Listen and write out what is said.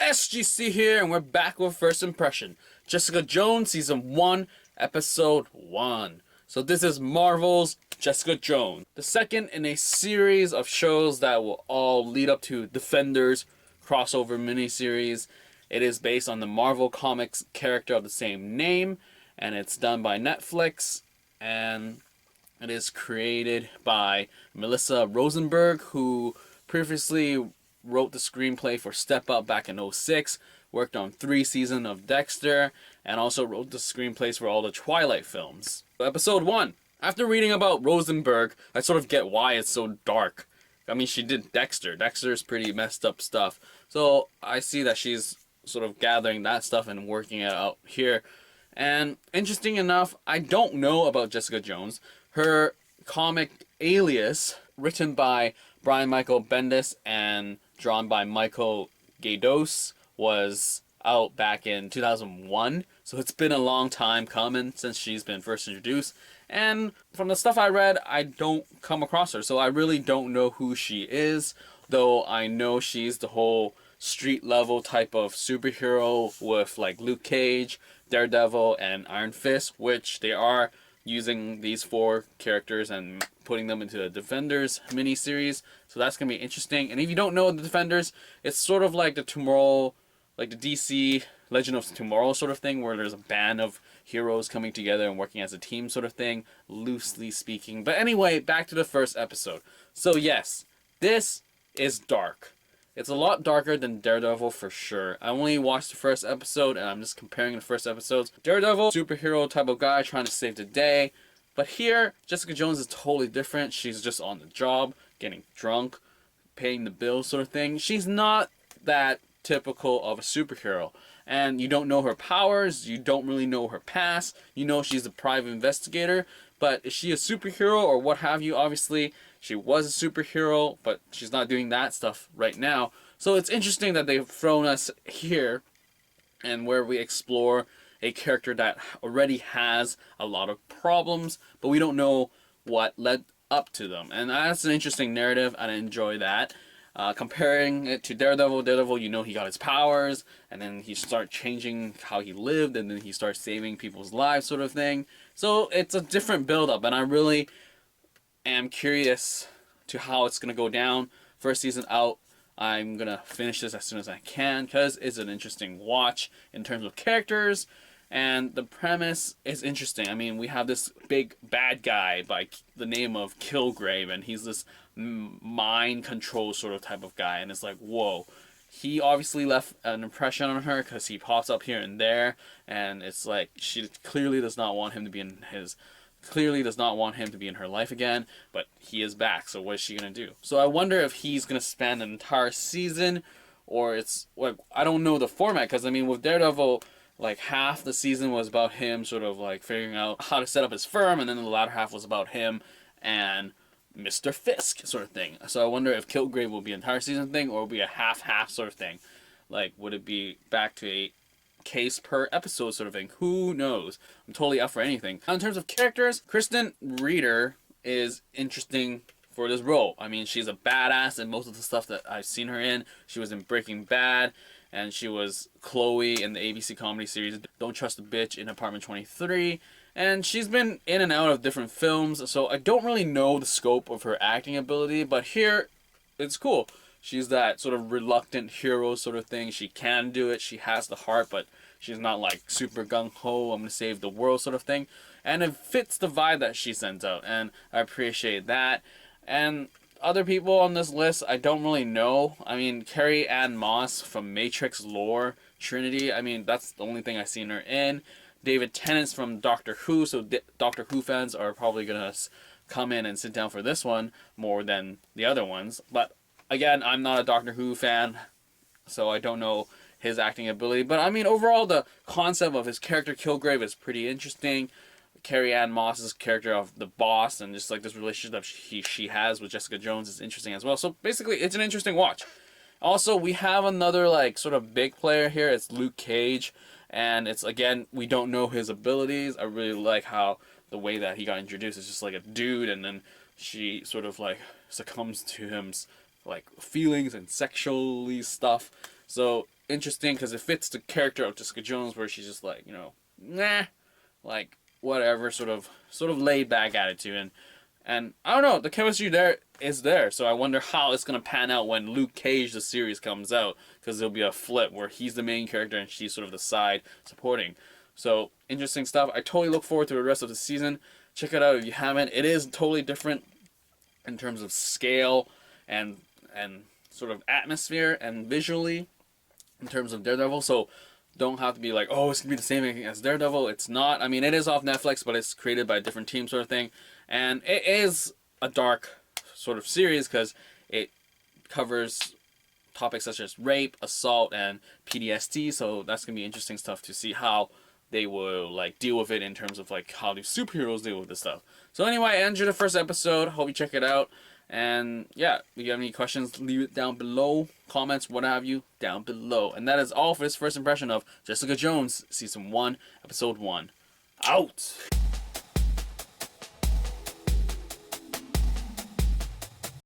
SGC here, and we're back with First Impression. Jessica Jones, Season 1, Episode 1. So this is Marvel's Jessica Jones, the second in a series of shows that will all lead up to Defenders crossover miniseries. It is based on the Marvel Comics character of the same name, and it's done by Netflix, and it is created by Melissa Rosenberg, who previously wrote the screenplay for Step Up back in 2006, worked on 3 seasons of Dexter, and also wrote the screenplays for all the Twilight films. Episode 1. After reading about Rosenberg, I sort of get why it's so dark. I mean, she did Dexter. Dexter's pretty messed up stuff. So I see that she's sort of gathering that stuff and working it out here. And interesting enough, I don't know about Jessica Jones. Her comic Alias, written by Brian Michael Bendis and drawn by Michael Gaydos, was out back in 2001. So it's been a long time coming since she's been first introduced. And from the stuff I read, I don't come across her. So I really don't know who she is. Though I know she's the whole street level type of superhero with like Luke Cage, Daredevil, and Iron Fist, which they are using these 4 characters and putting them into the Defenders miniseries. So that's going to be interesting. And if you don't know the Defenders, it's sort of like the Tomorrow, like the DC Legend of Tomorrow sort of thing, where there's a band of heroes coming together and working as a team sort of thing, loosely speaking. But anyway, back to the first episode. So yes, this is dark. It's a lot darker than Daredevil for sure. I only watched the first episode and I'm just comparing the first episodes. Daredevil, superhero type of guy trying to save the day. But here, Jessica Jones is totally different. She's just on the job, getting drunk, paying the bills sort of thing. She's not that typical of a superhero. And you don't know her powers, you don't really know her past. You know she's a private investigator. But is she a superhero or what have you? Obviously, she was a superhero, but she's not doing that stuff right now. So it's interesting that they've thrown us here and where we explore a character that already has a lot of problems, but we don't know what led up to them. And that's an interesting narrative, and I enjoy that. Comparing it to Daredevil, you know he got his powers, and then he starts changing how he lived, and then he starts saving people's lives sort of thing. So it's a different build-up, and I really am curious to how it's going to go down. First season out, I'm going to finish this as soon as I can, because it's an interesting watch in terms of characters, and the premise is interesting. I mean, we have this big bad guy by the name of Kilgrave, and he's this mind control sort of type of guy, and it's like, whoa. He obviously left an impression on her because he pops up here and there, and it's like she clearly does not want him to be in her life again, but he is back, so what is she going to do? So I wonder if he's going to spend an entire season, or it's, like, I don't know the format, because, I mean, with Daredevil, like, half the season was about him sort of, like, figuring out how to set up his firm, and then the latter half was about him and Mr. Fisk sort of thing. So I wonder if Kilgrave will be an entire season thing, or will be a half-half sort of thing. Like, would it be back to a case per episode sort of thing? Who knows? I'm totally up for anything. In terms of characters, Krysten Ritter is interesting for this role. I mean, she's a badass in most of the stuff that I've seen her in. She was in Breaking Bad, and she was Chloe in the ABC comedy series Don't Trust a Bitch in Apartment 23. And she's been in and out of different films, so I don't really know the scope of her acting ability, but here, it's cool. She's that sort of reluctant hero sort of thing. She can do it, she has the heart, but she's not like super gung-ho, I'm gonna save the world sort of thing. And it fits the vibe that she sends out, and I appreciate that. And other people on this list, I don't really know. I mean, Carrie-Anne Moss from Matrix lore, Trinity, I mean, that's the only thing I've seen her in. David Tennant's from Doctor Who, so Doctor Who fans are probably going to come in and sit down for this one more than the other ones. But again, I'm not a Doctor Who fan, so I don't know his acting ability. But I mean, overall, the concept of his character Kilgrave is pretty interesting. Carrie-Anne Moss's character of the boss and just like this relationship she has with Jessica Jones is interesting as well. So basically, it's an interesting watch. Also, we have another like sort of big player here. It's Luke Cage. And it's, again, we don't know his abilities. I really like how the way that he got introduced is just like a dude, and then she sort of like succumbs to him like feelings and sexually stuff. So interesting because it fits the character of Jessica Jones, where she's just like, nah, like whatever, sort of laid back attitude, and I don't know, the chemistry there is there. So I wonder how it's gonna pan out when Luke Cage the series comes out, because there'll be a flip where he's the main character and she's sort of the side supporting. So interesting stuff. I totally look forward to the rest of the season. Check it out if you haven't. It is totally different in terms of scale and sort of atmosphere and visually in terms of Daredevil. So don't have to be like, oh, it's gonna be the same as Daredevil. It's not. I mean, it is off Netflix, but it's created by a different team, sort of thing. And it is a dark sort of series because it covers topics such as rape, assault, and PTSD. So that's gonna be interesting stuff to see how they will like deal with it in terms of like how do superheroes deal with this stuff. So anyway, I enjoyed the first episode. Hope you check it out. And yeah, if you have any questions, leave it down below. Comments, what have you, down below. And that is all for this first impression of Jessica Jones, Season 1, Episode 1. Out!